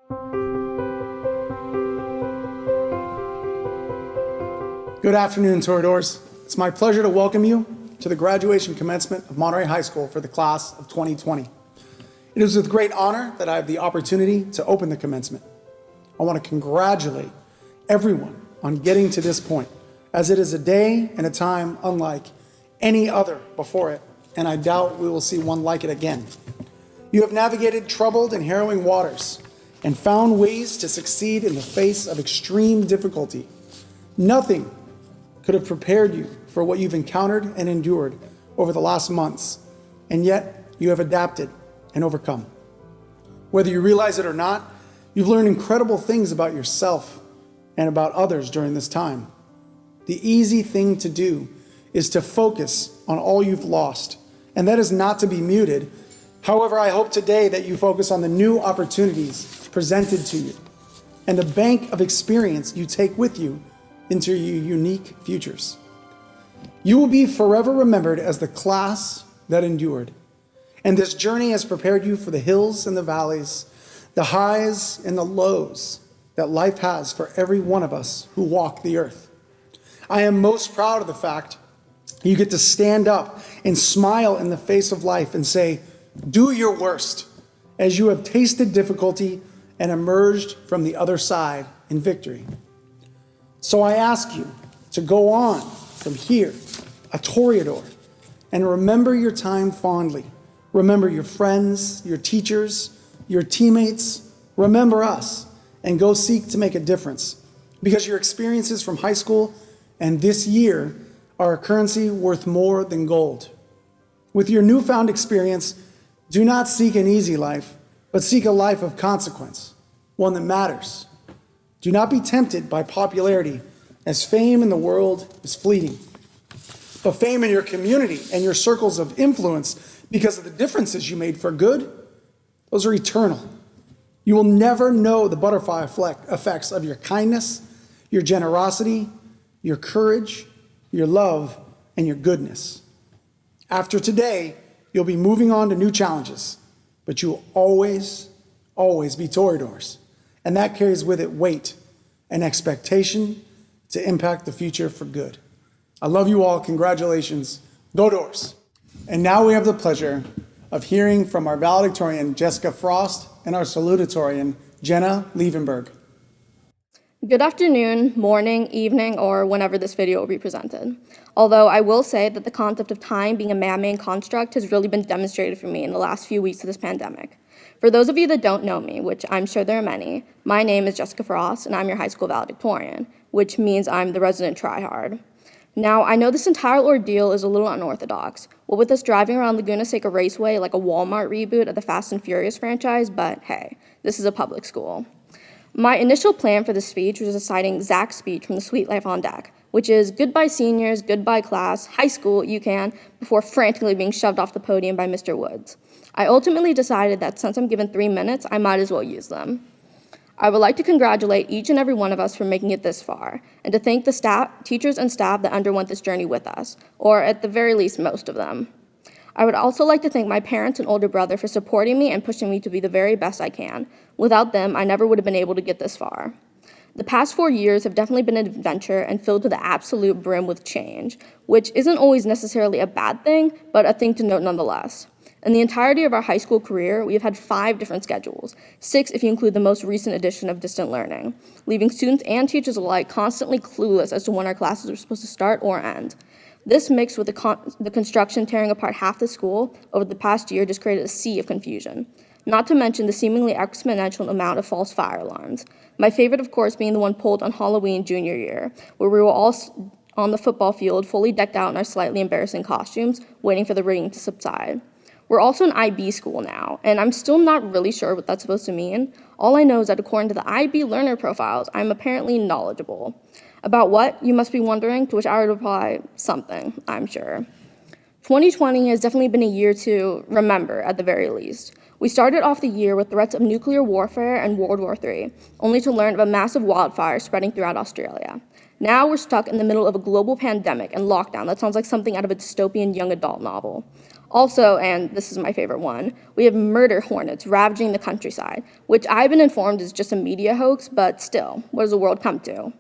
Good afternoon, Toreadors. It's my pleasure to welcome you to the graduation commencement of Monterey High School for the class of 2020. It is with great honor that I have the opportunity to open the commencement. I want to congratulate everyone on getting to this point, as it is a day and a time unlike any other before it, and I doubt we will see one like it again. You have navigated troubled and harrowing waters and found ways to succeed in the face of extreme difficulty. Nothing could have prepared you for what you've encountered and endured over the last months, and yet you have adapted and overcome. Whether you realize it or not, you've learned incredible things about yourself and about others during this time. The easy thing to do is to focus on all you've lost, and that is not to be muted. However, I hope today that you focus on the new opportunities presented to you and the bank of experience you take with you into your unique futures. You will be forever remembered as the class that endured, and this journey has prepared you for the hills and the valleys, the highs and the lows that life has for every one of us who walk the earth. I am most proud of the fact you get to stand up and smile in the face of life and say, "Do your worst," as you have tasted difficulty and emerged from the other side in victory. So I ask you to go on from here, a Toreador, and remember your time fondly. Remember your friends, your teachers, your teammates. Remember us, and go seek to make a difference, because your experiences from high school and this year are a currency worth more than gold. With your newfound experience, do not seek an easy life, but seek a life of consequence, one that matters. Do not be tempted by popularity, as fame in the world is fleeting. But fame in your community and your circles of influence, because of the differences you made for good, those are eternal. You will never know the butterfly effects of your kindness, your generosity, your courage, your love, and your goodness. After today, you'll be moving on to new challenges, but you will always, always be Toreadors. And that carries with it weight and expectation to impact the future for good. I love you all. Congratulations. Go Doors. And now we have the pleasure of hearing from our valedictorian, Jessica Frost, and our salutatorian, Jenna Lievenberg. Good afternoon, morning, evening, or whenever this video will be presented. Although I will say that the concept of time being a man-made construct has really been demonstrated for me in the last few weeks of this pandemic. For those of you that don't know me, which I'm sure there are many, my name is Jessica Frost, and I'm your high school valedictorian, which means I'm the resident tryhard. Now, I know this entire ordeal is a little unorthodox, what with us driving around Laguna Seca Raceway like a Walmart reboot of the Fast and Furious franchise, but hey, this is a public school. My initial plan for this speech was reciting Zach's speech from The Sweet Life on Deck, which is goodbye seniors, goodbye class, high school, you can, before frantically being shoved off the podium by Mr. Woods. I ultimately decided that since I'm given 3 minutes, I might as well use them. I would like to congratulate each and every one of us for making it this far, and to thank the teachers and staff that underwent this journey with us, or at the very least, most of them. I would also like to thank my parents and older brother for supporting me and pushing me to be the very best I can. Without them, I never would have been able to get this far. The past 4 years have definitely been an adventure and filled to the absolute brim with change, which isn't always necessarily a bad thing, but a thing to note nonetheless. In the entirety of our high school career, we have had 5 different schedules, 6 if you include the most recent edition of distant learning, leaving students and teachers alike constantly clueless as to when our classes are supposed to start or end. This mixed with the construction tearing apart half the school over the past year just created a sea of confusion. Not to mention the seemingly exponential amount of false fire alarms. My favorite, of course, being the one pulled on Halloween junior year, where we were all on the football field, fully decked out in our slightly embarrassing costumes, waiting for the ringing to subside. We're also an IB school now, and I'm still not really sure what that's supposed to mean. All I know is that according to the IB learner profiles, I'm apparently knowledgeable. About what, you must be wondering, to which I would reply, something, I'm sure. 2020 has definitely been a year to remember, at the very least. We started off the year with threats of nuclear warfare and World War III, only to learn of a massive wildfire spreading throughout Australia. Now we're stuck in the middle of a global pandemic and lockdown that sounds like something out of a dystopian young adult novel. Also, and this is my favorite one, we have murder hornets ravaging the countryside, which I've been informed is just a media hoax, but still, what does the world come to?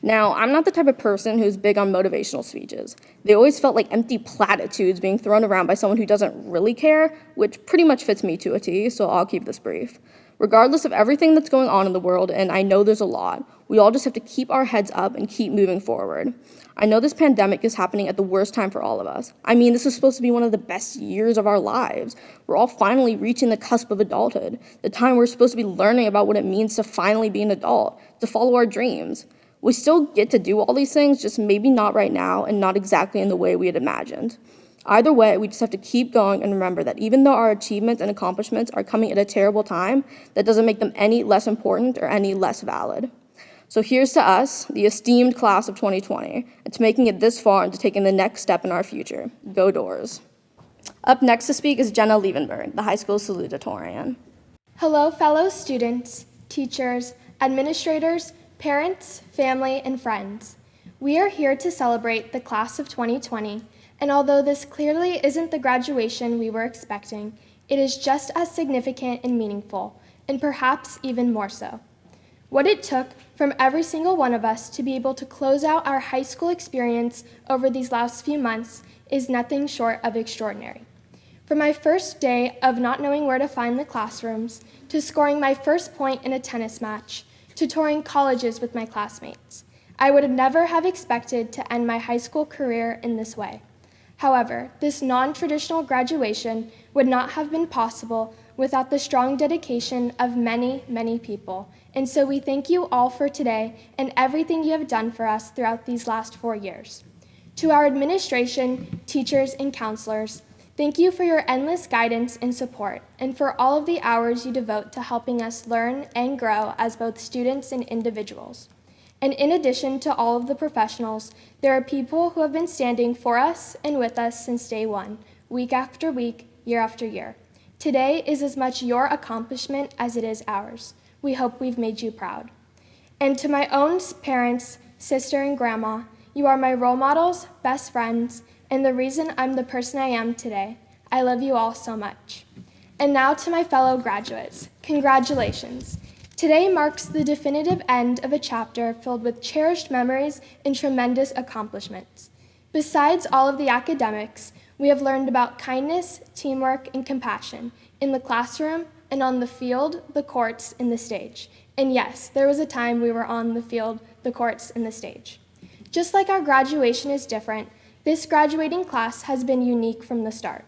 Now, I'm not the type of person who's big on motivational speeches. They always felt like empty platitudes being thrown around by someone who doesn't really care, which pretty much fits me to a T, so I'll keep this brief. Regardless of everything that's going on in the world, and I know there's a lot, we all just have to keep our heads up and keep moving forward. I know this pandemic is happening at the worst time for all of us. I mean, this is supposed to be one of the best years of our lives. We're all finally reaching the cusp of adulthood, the time we're supposed to be learning about what it means to finally be an adult, to follow our dreams. We still get to do all these things, just maybe not right now and not exactly in the way we had imagined. Either way, we just have to keep going and remember that even though our achievements and accomplishments are coming at a terrible time, that doesn't make them any less important or any less valid. So here's to us, the esteemed class of 2020, and to making it this far and to taking the next step in our future. Go Doors. Up next to speak is Jenna Liebenberg, the high school salutatorian. Hello, fellow students, teachers, administrators, parents, family, and friends. We are here to celebrate the class of 2020, and although this clearly isn't the graduation we were expecting, it is just as significant and meaningful, and perhaps even more so. What it took from every single one of us to be able to close out our high school experience over these last few months is nothing short of extraordinary. From my first day of not knowing where to find the classrooms, to scoring my first point in a tennis match, to touring colleges with my classmates, I would never have expected to end my high school career in this way. However, this non-traditional graduation would not have been possible without the strong dedication of many, many people. And so we thank you all for today and everything you have done for us throughout these last 4 years. To our administration, teachers, and counselors, thank you for your endless guidance and support, and for all of the hours you devote to helping us learn and grow as both students and individuals. And in addition to all of the professionals, there are people who have been standing for us and with us since day one, week after week, year after year. Today is as much your accomplishment as it is ours. We hope we've made you proud. And to my own parents, sister, and grandma, you are my role models, best friends, and the reason I'm the person I am today. I love you all so much. And now to my fellow graduates, congratulations. Today marks the definitive end of a chapter filled with cherished memories and tremendous accomplishments. Besides all of the academics, we have learned about kindness, teamwork, and compassion in the classroom and on the field, the courts, and the stage. And yes, there was a time we were on the field, the courts, and the stage. Just like our graduation is different, this graduating class has been unique from the start.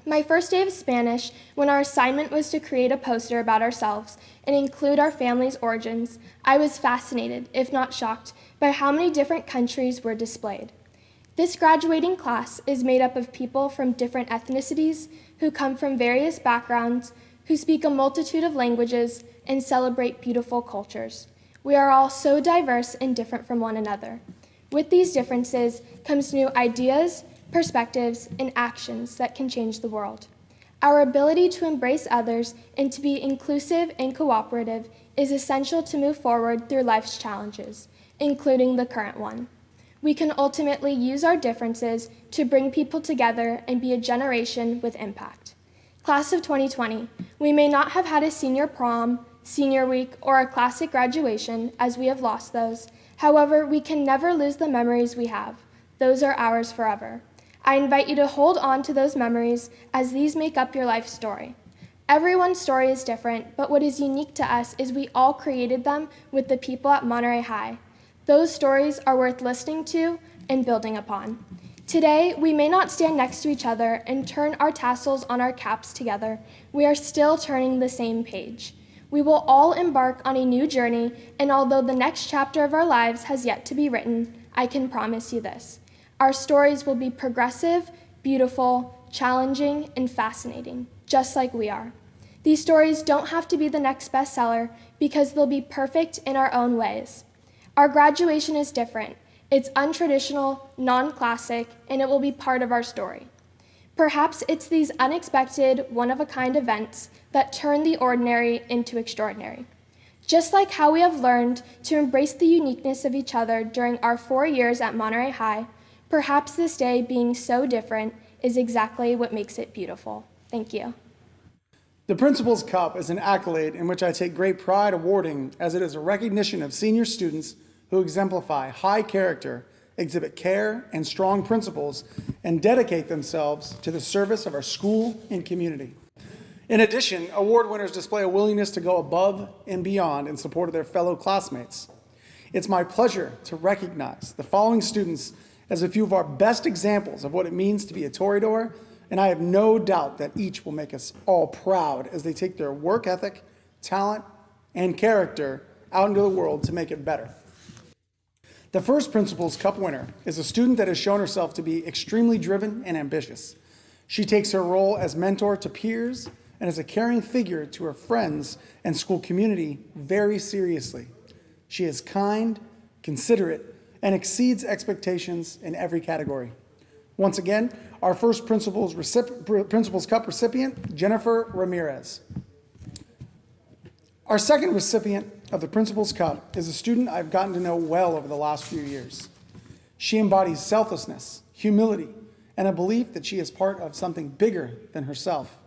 My first day of Spanish, when our assignment was to create a poster about ourselves and include our family's origins, I was fascinated, if not shocked, by how many different countries were displayed. This graduating class is made up of people from different ethnicities, who come from various backgrounds, who speak a multitude of languages, and celebrate beautiful cultures. We are all so diverse and different from one another. With these differences comes new ideas, perspectives, and actions that can change the world. Our ability to embrace others and to be inclusive and cooperative is essential to move forward through life's challenges, including the current one. We can ultimately use our differences to bring people together and be a generation with impact. Class of 2020, we may not have had a senior prom, senior week, or a classic graduation, as we have lost those. However, we can never lose the memories we have. Those are ours forever. I invite you to hold on to those memories, as these make up your life story. Everyone's story is different, but what is unique to us is we all created them with the people at Monterey High. Those stories are worth listening to and building upon. Today, we may not stand next to each other and turn our tassels on our caps together. We are still turning the same page. We will all embark on a new journey, and although the next chapter of our lives has yet to be written, I can promise you this. Our stories will be progressive, beautiful, challenging, and fascinating, just like we are. These stories don't have to be the next bestseller because they'll be perfect in our own ways. Our graduation is different. It's untraditional, non-classic, and it will be part of our story. Perhaps it's these unexpected, one-of-a-kind events that turn the ordinary into extraordinary. Just like how we have learned to embrace the uniqueness of each other during our 4 years at Monterey High, perhaps this day being so different is exactly what makes it beautiful. Thank you. The Principal's Cup is an accolade in which I take great pride awarding, as it is a recognition of senior students who exemplify high character, exhibit care and strong principles, and dedicate themselves to the service of our school and community. In addition, award winners display a willingness to go above and beyond in support of their fellow classmates. It's my pleasure to recognize the following students as a few of our best examples of what it means to be a Toreador, and I have no doubt that each will make us all proud as they take their work ethic, talent, and character out into the world to make it better. The first Principal's Cup winner is a student that has shown herself to be extremely driven and ambitious. She takes her role as mentor to peers and as a caring figure to her friends and school community very seriously. She is kind, considerate, and exceeds expectations in every category. Once again, our first Principal's Cup recipient, Jennifer Ramirez. Our second recipient of the Principal's Cup is a student I've gotten to know well over the last few years. She embodies selflessness, humility, and a belief that she is part of something bigger than herself.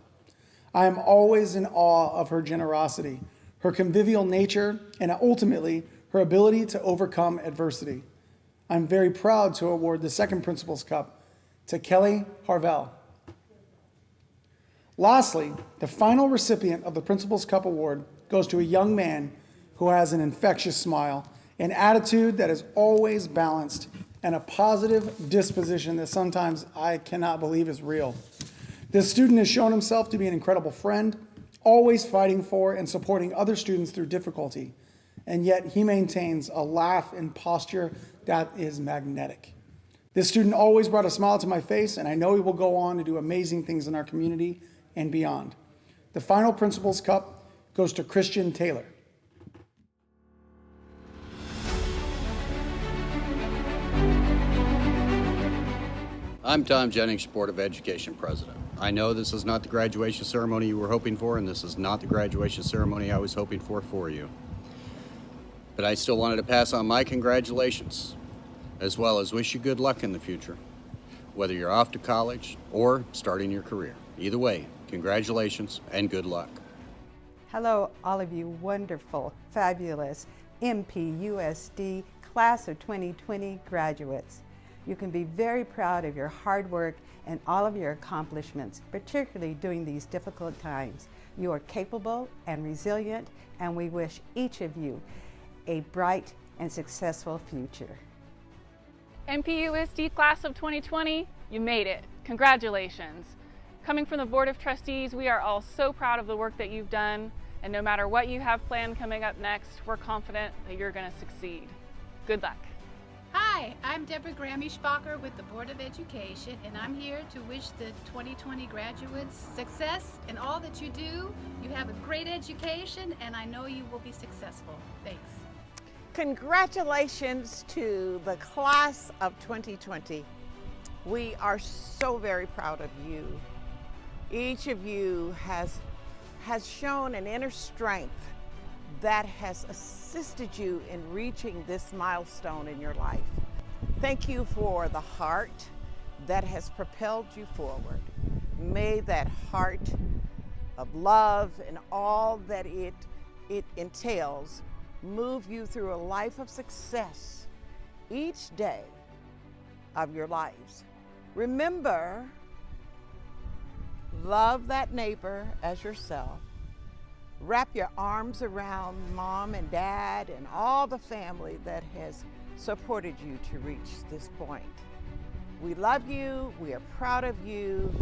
I am always in awe of her generosity, her convivial nature, and ultimately, her ability to overcome adversity. I'm very proud to award the second Principal's Cup to Kelly Harvell. Lastly, the final recipient of the Principal's Cup Award goes to a young man who has an infectious smile, an attitude that is always balanced, and a positive disposition that sometimes I cannot believe is real. This student has shown himself to be an incredible friend, always fighting for and supporting other students through difficulty, and yet he maintains a laugh and posture that is magnetic. This student always brought a smile to my face, and I know he will go on to do amazing things in our community and beyond. The final Principal's Cup goes to Christian Taylor. I'm Tom Jennings, Board of Education President. I know this is not the graduation ceremony you were hoping for, and this is not the graduation ceremony I was hoping for you. But I still wanted to pass on my congratulations, as well as wish you good luck in the future, whether you're off to college or starting your career. Either way, congratulations and good luck. Hello, all of you wonderful, fabulous MPUSD Class of 2020 graduates. You can be very proud of your hard work and all of your accomplishments, particularly during these difficult times. You are capable and resilient, and we wish each of you a bright and successful future. MPUSD Class of 2020, you made it. Congratulations. Coming from the Board of Trustees, we are all so proud of the work that you've done, and no matter what you have planned coming up next, we're confident that you're going to succeed. Good luck. Hi, I'm Deborah Grammy-Spacher with the Board of Education, and I'm here to wish the 2020 graduates success in all that you do. You have a great education, and I know you will be successful. Thanks. Congratulations to the Class of 2020. We are so very proud of you. Each of you has shown an inner strength that has assisted you in reaching this milestone in your life. Thank you for the heart that has propelled you forward. May that heart of love and all that it entails move you through a life of success each day of your lives. Remember, love that neighbor as yourself. Wrap your arms around mom and dad and all the family that has supported you to reach this point. We love you, we are proud of you,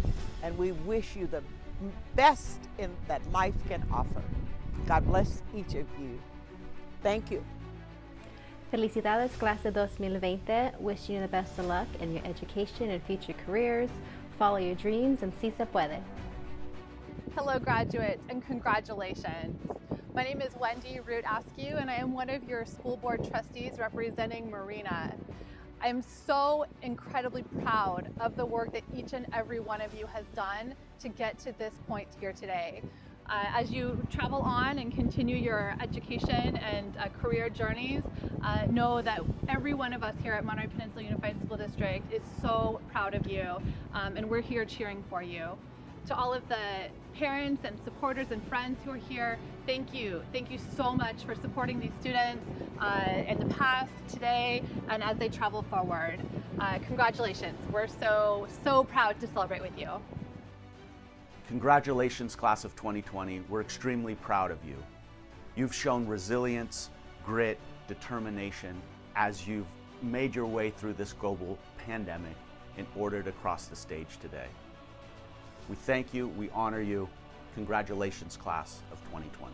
and we wish you the best that life can offer. God bless each of you. Thank you. Felicidades, Clase 2020. Wishing you the best of luck in your education and future careers. Follow your dreams and si se puede. Hello graduates, and congratulations. My name is Wendy Root Askew, and I am one of your school board trustees representing Marina. I am so incredibly proud of the work that each and every one of you has done to get to this point here today. As you travel on and continue your education and career journeys, know that every one of us here at Monterey Peninsula Unified School District is so proud of you, and we're here cheering for you. To all of the parents and supporters and friends who are here, thank you. Thank you so much for supporting these students in the past, today, and as they travel forward. Congratulations. We're so proud to celebrate with you. Congratulations, class of 2020. We're extremely proud of you. You've shown resilience, grit, determination as you've made your way through this global pandemic in order to cross the stage today. We thank you, we honor you. Congratulations, class of 2020.